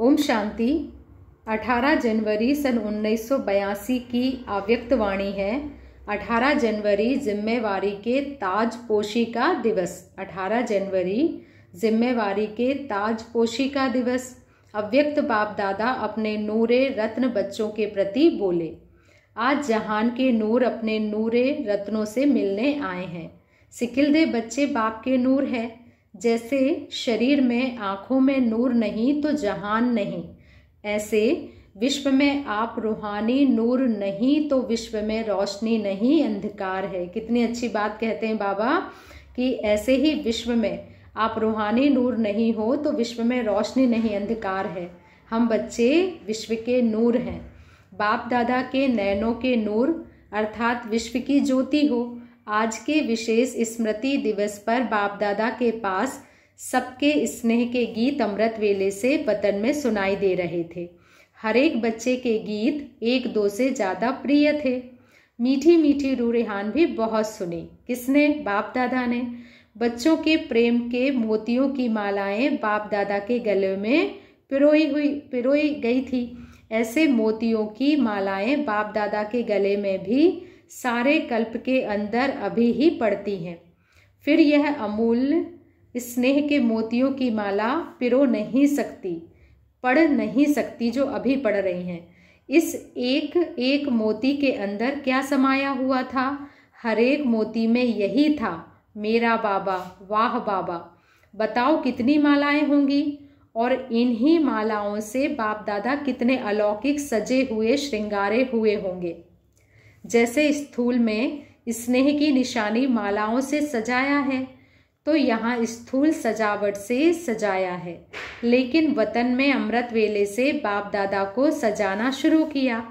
ओम शांति। 18 जनवरी सन 1982 की अव्यक्त वाणी है। 18 जनवरी जिम्मेवारी के ताजपोशी का दिवस। 18 जनवरी जिम्मेवारी के ताजपोशी का दिवस। अव्यक्त बाप दादा अपने नूरे रत्न बच्चों के प्रति बोले। आज जहान के नूर अपने नूरे रत्नों से मिलने आए हैं। सिकिलदे बच्चे बाप के नूर है। जैसे शरीर में आँखों में नूर नहीं तो जहान नहीं, ऐसे विश्व में आप रूहानी नूर नहीं तो विश्व में रोशनी नहीं, अंधकार है। कितनी अच्छी बात कहते हैं बाबा कि ऐसे ही विश्व में आप रूहानी नूर नहीं हो तो विश्व में रोशनी नहीं, अंधकार है। हम बच्चे विश्व के नूर हैं। बाप दादा के नैनों के नूर अर्थात विश्व की ज्योति हो। आज के विशेष स्मृति दिवस पर बाप दादा के पास सबके स्नेह के गीत अमृत वेले से वतन में सुनाई दे रहे थे। हर एक बच्चे के गीत एक दो से ज़्यादा प्रिय थे। मीठी मीठी रूरेहान भी बहुत सुनी। किसने? बाप दादा ने। बच्चों के प्रेम के मोतियों की मालाएं बाप दादा के गले में पिरोई गई थी। ऐसे मोतियों की मालाएं बाप दादा के गले में भी सारे कल्प के अंदर अभी ही पड़ती हैं। फिर यह अमूल्य स्नेह के मोतियों की माला पिरो नहीं सकती, पढ़ नहीं सकती जो अभी पढ़ रही हैं। इस एक एक मोती के अंदर क्या समाया हुआ था? हर एक मोती में यही था, मेरा बाबा, वाह बाबा। बताओ कितनी मालाएं होंगी और इन्हीं मालाओं से बाप दादा कितने अलौकिक सजे हुए श्रृंगारे हुए होंगे। जैसे स्थूल में स्नेह की निशानी मालाओं से सजाया है तो यहाँ स्थूल सजावट से सजाया है। लेकिन वतन में अमृत वेले से बाप दादा को सजाना शुरू किया।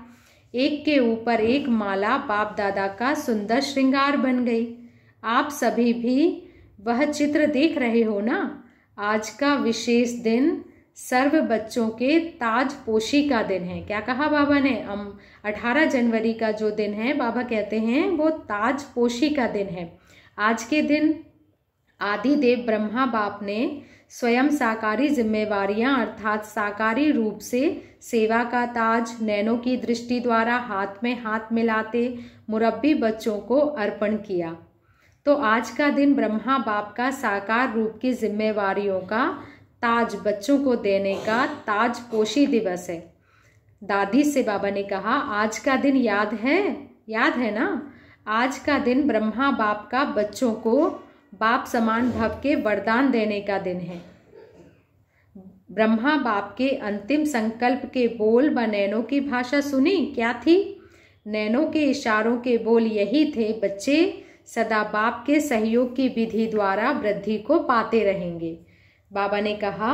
एक के ऊपर एक माला बाप दादा का सुंदर श्रृंगार बन गई। आप सभी भी वह चित्र देख रहे हो ना। आज का विशेष दिन सर्व बच्चों के ताजपोशी का दिन है। क्या कहा बाबा ने? 18 जनवरी का जो दिन है बाबा कहते हैं वो ताजपोशी का दिन है। आज के दिन आदि देव ब्रह्मा बाप ने स्वयं साकारी जिम्मेवारियां अर्थात साकारी रूप से सेवा का ताज नैनों की दृष्टि द्वारा हाथ में हाथ मिलाते मुरब्बी बच्चों को अर्पण किया। तो आज का दिन ब्रह्मा बाप का साकार रूप की जिम्मेवारियों का ताज बच्चों को देने का ताजपोशी दिवस है। दादी से बाबा ने कहा, आज का दिन याद है ना? आज का दिन ब्रह्मा बाप का बच्चों को बाप समान भव के वरदान देने का दिन है। ब्रह्मा बाप के अंतिम संकल्प के बोल व नैनों की भाषा सुनी। क्या थी? नैनों के इशारों के बोल यही थे, बच्चे सदा बाप के सहयोग की विधि द्वारा वृद्धि को पाते रहेंगे। बाबा ने कहा,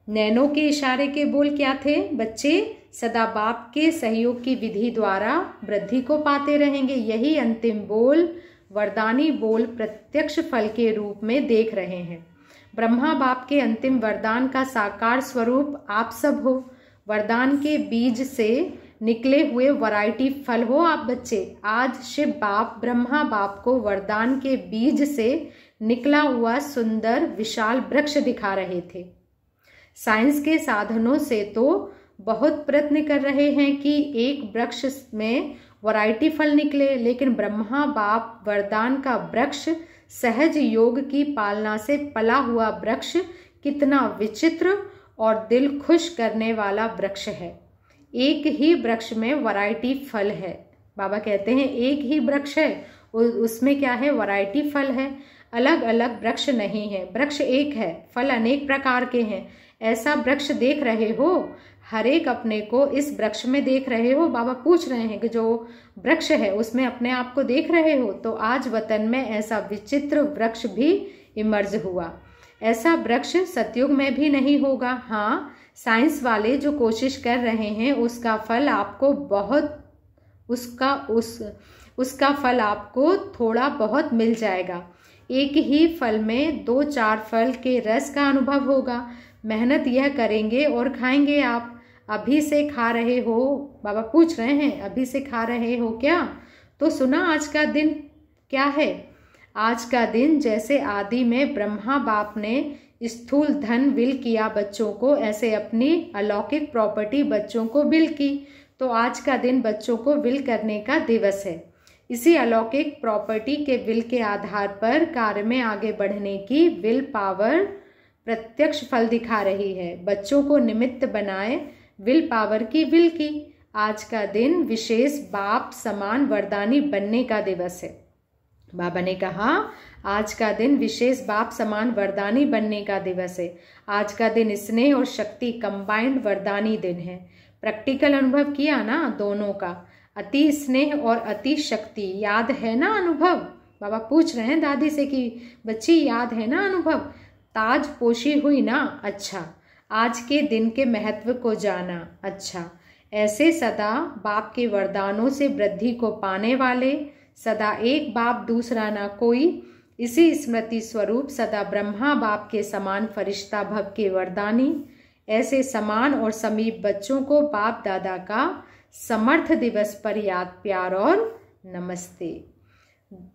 नैनों के इशारे के बोल क्या थे? बच्चे सदा बाप के सहयोग की विधि द्वारा वृद्धि को पाते रहेंगे। यही अंतिम बोल वरदानी बोल प्रत्यक्ष फल के रूप में देख रहे हैं। ब्रह्मा बाप के अंतिम वरदान का साकार स्वरूप आप सब हो। वरदान के बीज से निकले हुए वैरायटी फल हो आप बच्चे। आज शिव बाप ब्रह्मा बाप को वरदान के बीज से निकला हुआ सुंदर विशाल वृक्ष दिखा रहे थे। साइंस के साधनों से तो बहुत प्रयत्न कर रहे हैं कि एक वृक्ष में वैरायटी फल निकले, लेकिन ब्रह्मा बाप वरदान का वृक्ष सहज योग की पालना से पला हुआ वृक्ष कितना विचित्र और दिल खुश करने वाला वृक्ष है। एक ही वृक्ष में वैरायटी फल है। बाबा कहते हैं एक ही वृक्ष है, उसमें क्या है? वैरायटी फल है। अलग अलग वृक्ष नहीं है, वृक्ष एक है, फल अनेक प्रकार के हैं। ऐसा वृक्ष देख रहे हो? हर एक अपने को इस वृक्ष में देख रहे हो? बाबा पूछ रहे हैं कि जो वृक्ष है उसमें अपने आप को देख रहे हो? तो आज वतन में ऐसा विचित्र वृक्ष भी इमर्ज हुआ। ऐसा वृक्ष सतयुग में भी नहीं होगा। हाँ, साइंस वाले जो कोशिश कर रहे हैं उसका फल आपको उसका फल आपको थोड़ा बहुत मिल जाएगा। एक ही फल में 2-4 फल के रस का अनुभव होगा। मेहनत यह करेंगे और खाएंगे आप। अभी से खा रहे हो? बाबा पूछ रहे हैं, अभी से खा रहे हो क्या? तो सुना आज का दिन क्या है? आज का दिन जैसे आदि में ब्रह्मा बाप ने स्थूल धन विल किया बच्चों को, ऐसे अपनी अलौकिक प्रॉपर्टी बच्चों को विल की। तो आज का दिन बच्चों को विल करने का दिवस है। इसी अलौकिक प्रॉपर्टी के विल के आधार पर कार्य में आगे बढ़ने की विल पावर प्रत्यक्ष फल दिखा रही है। बच्चों को निमित्त बनाए विल पावर की विल की। आज का दिन विशेष बाप समान वरदानी बनने का दिवस है। बाबा ने कहा आज का दिन विशेष बाप समान वरदानी बनने का दिवस है। आज का दिन स्नेह और शक्ति कंबाइंड वरदानी दिन है। प्रैक्टिकल अनुभव किया ना दोनों का, अति स्नेह और अति शक्ति। याद है ना अनुभव? बाबा पूछ रहे हैं दादी से कि बच्ची याद है ना अनुभव? ताज पोशी हुई ना? अच्छा। आज के दिन के महत्व को जाना? अच्छा। ऐसे सदा बाप के वरदानों से वृद्धि को पाने वाले, सदा एक बाप दूसरा ना कोई, इसी स्मृति स्वरूप सदा ब्रह्मा बाप के समान फरिश्ता भव के वरदानी, ऐसे समान और समीप बच्चों को बाप दादा का समर्थ दिवस पर याद प्यार और नमस्ते।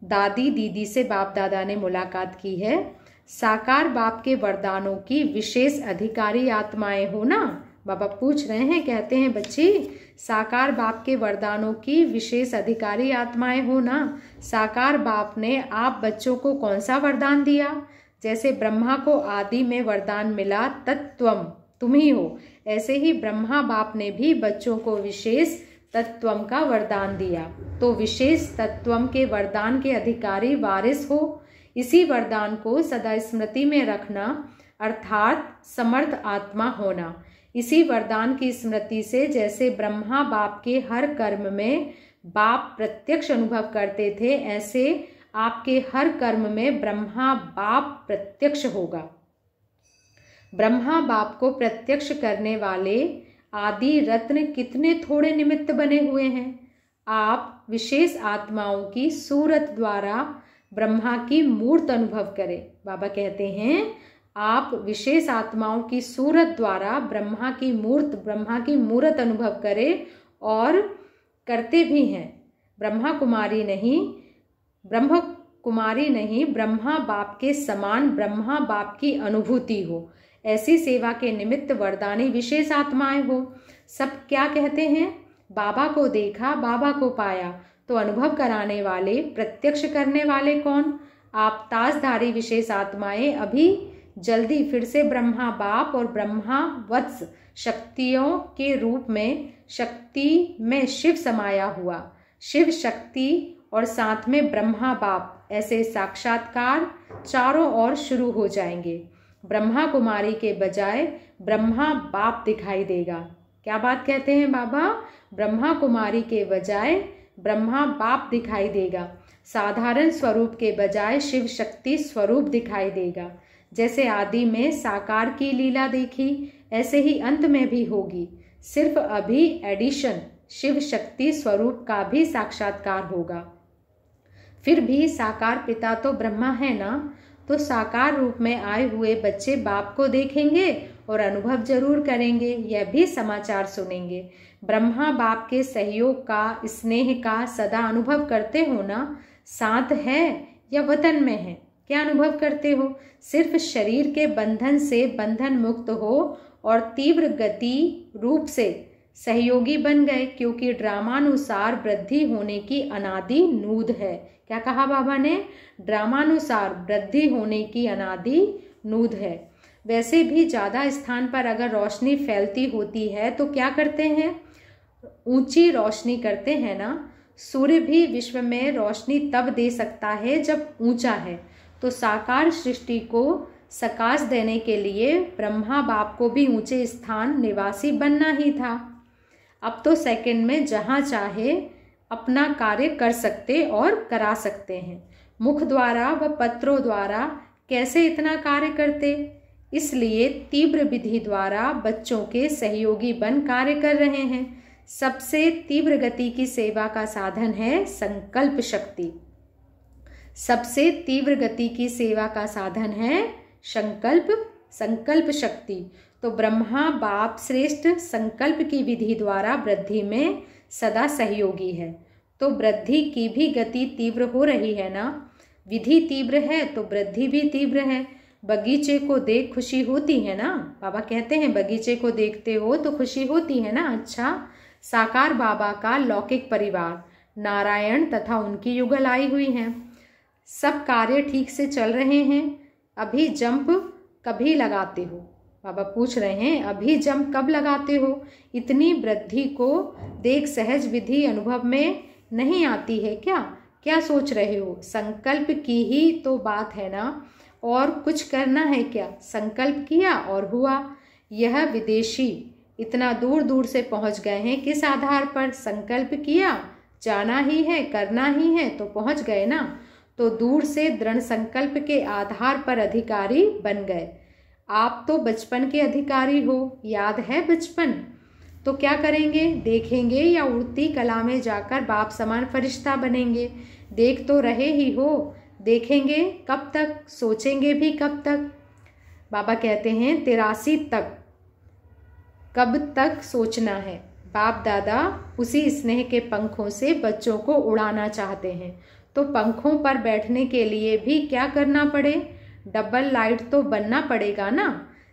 दादी दीदी से बाप दादा ने मुलाकात की है। साकार बाप के वरदानों की विशेष अधिकारी आत्माएं हो ना? बाबा पूछ रहे हैं, कहते हैं बच्ची साकार बाप के वरदानों की विशेष अधिकारी आत्माएं हो ना? साकार बाप ने आप बच्चों को कौन सा वरदान दिया? जैसे ब्रह्मा को आदि में वरदान मिला तत्त्वम, तुम ही हो, ऐसे ही ब्रह्मा बाप ने भी बच्चों को विशेष तत्त्वम का वरदान दिया। तो विशेष तत्त्वम के वरदान के अधिकारी वारिस हो। इसी वरदान को सदा स्मृति में रखना अर्थात समर्थ आत्मा होना। इसी वरदान की स्मृति से जैसे ब्रह्मा बाप के हर कर्म में बाप प्रत्यक्ष अनुभव करते थे, ऐसे आपके हर कर्म में ब्रह्मा बाप प्रत्यक्ष होगा। ब्रह्मा बाप को प्रत्यक्ष करने वाले आदि रत्न कितने थोड़े निमित्त बने हुए हैं। आप विशेष आत्माओं की सूरत द्वारा ब्रह्मा की मूर्त अनुभव करें। बाबा कहते हैं आप विशेष आत्माओं की सूरत द्वारा ब्रह्मा की मूर्त अनुभव करें और करते भी हैं। ब्रह्मा कुमारी नहीं, ब्रह्मा बाप के समान ब्रह्मा बाप की अनुभूति हो, ऐसी सेवा के निमित्त वरदानी विशेष आत्माएं हो। सब क्या कहते हैं? बाबा को देखा, बाबा को पाया। तो अनुभव कराने वाले, प्रत्यक्ष करने वाले कौन? आप ताजधारी विशेष आत्माएं अभी जल्दी फिर से ब्रह्मा बाप और ब्रह्मा वत्स शक्तियों के रूप में शक्ति में शिव समाया हुआ, शिव शक्ति और साथ में ब्रह्मा बाप, ऐसे साक्षात्कार चारों ओर शुरू हो जाएंगे। ब्रह्मा कुमारी के बजाय ब्रह्मा बाप दिखाई देगा। क्या बात कहते हैं बाबा? ब्रह्मा कुमारी के बजाय ब्रह्मा बाप दिखाई देगा। साधारण स्वरूप के बजाय शिव शक्ति स्वरूप दिखाई देगा। जैसे आदि में साकार की लीला देखी, ऐसे ही अंत में भी होगी। सिर्फ अभी एडिशन शिव शक्ति स्वरूप का भी साक्षात्कार होगा। फिर भी साकार पिता तो ब्रह्मा है ना? तो साकार रूप में आए हुए बच्चे बाप को देखेंगे और अनुभव जरूर करेंगे, यह भी समाचार सुनेंगे। ब्रह्मा बाप के सहयोग का, स्नेह का सदा अनुभव करते हो ना? साथ है या वतन में है? क्या अनुभव करते हो? सिर्फ शरीर के बंधन से बंधन मुक्त हो और तीव्र गति रूप से सहयोगी बन गए, क्योंकि ड्रामानुसार वृद्धि होने की अनादि नूद है। क्या कहा बाबा ने? ड्रामानुसार वृद्धि होने की अनादि नूद है। वैसे भी ज्यादा स्थान पर अगर रोशनी फैलती होती है तो क्या करते हैं? ऊंची रोशनी करते हैं ना। सूर्य भी विश्व में रोशनी तब दे सकता है जब ऊंचा है। तो साकार सृष्टि को सकाश देने के लिए ब्रह्मा बाप को भी ऊंचे स्थान निवासी बनना ही था। अब तो सेकंड में जहां चाहे अपना कार्य कर सकते और करा सकते हैं। मुख द्वारा व पत्रों द्वारा कैसे इतना कार्य करते? इसलिए तीव्र विधि द्वारा बच्चों के सहयोगी बन कार्य कर रहे हैं। सबसे तीव्र गति की सेवा का साधन है संकल्प शक्ति। सबसे तीव्र गति की सेवा का साधन है संकल्प शक्ति। तो ब्रह्मा बाप श्रेष्ठ संकल्प की विधि द्वारा वृद्धि में सदा सहयोगी है। तो वृद्धि की भी गति तीव्र हो रही है ना। विधि तीव्र है तो वृद्धि भी तीव्र है। बगीचे को देख खुशी होती है ना। बाबा कहते हैं बगीचे को देखते हो तो खुशी होती है ना। अच्छा, साकार बाबा का लौकिक परिवार, नारायण तथा उनकी युगल आई हुई हैं। सब कार्य ठीक से चल रहे हैं। अभी जंप कभी लगाते हो? बाबा पूछ रहे हैं अभी जंप कब लगाते हो? इतनी वृद्धि को देख सहज विधि अनुभव में नहीं आती है क्या? क्या सोच रहे हो? संकल्प की ही तो बात है ना, और कुछ करना है क्या? संकल्प किया और हुआ। यह विदेशी इतना दूर दूर से पहुंच गए हैं, किस आधार पर? संकल्प किया, जाना ही है, करना ही है, तो पहुंच गए ना। तो दूर से दृढ़ संकल्प के आधार पर अधिकारी बन गए। आप तो बचपन के अधिकारी हो, याद है बचपन? तो क्या करेंगे? देखेंगे या उड़ती कला में जाकर बाप समान फरिश्ता बनेंगे? देख तो रहे ही हो, देखेंगे कब तक, सोचेंगे भी कब तक? बाबा कहते हैं 83 तक। कब तक सोचना है? बाप दादा उसी स्नेह के पंखों से बच्चों को उड़ाना चाहते हैं। तो पंखों पर बैठने के लिए भी क्या करना पड़े? डबल लाइट तो बनना पड़ेगा ना।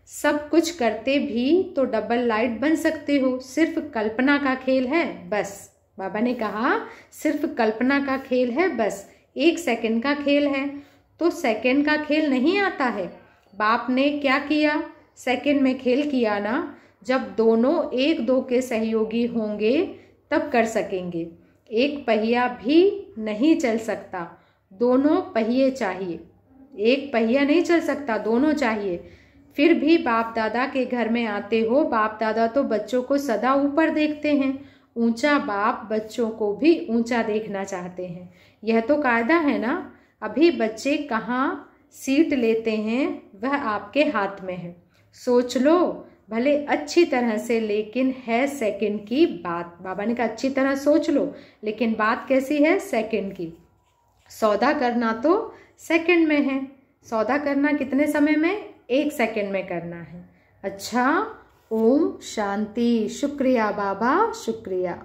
सब कुछ करते भी तो डबल लाइट बन सकते हो, सिर्फ कल्पना का खेल है बस। बाबा ने कहा सिर्फ कल्पना का खेल है बस, 1 सेकंड का खेल है। तो सेकंड का खेल नहीं आता है। बाप ने क्या किया? सेकंड में खेल किया ना। जब दोनों 1-2 के सहयोगी होंगे तब कर सकेंगे। एक पहिया भी नहीं चल सकता, दोनों पहिए चाहिए। एक पहिया नहीं चल सकता, दोनों चाहिए। फिर भी बाप दादा के घर में आते हो, बाप दादा तो बच्चों को सदा ऊपर देखते हैं। ऊंचा बाप बच्चों को भी ऊंचा देखना चाहते हैं। यह तो कायदा है ना। अभी बच्चे कहाँ सीट लेते हैं वह आपके हाथ में है। सोच लो भले अच्छी तरह से, लेकिन है सेकंड की बात। बाबा ने कहा अच्छी तरह सोच लो, लेकिन बात कैसी है? सेकंड की। सौदा करना तो सेकंड में है। सौदा करना कितने समय में? 1 सेकंड में करना है। अच्छा, ओम शांति। शुक्रिया बाबा, शुक्रिया।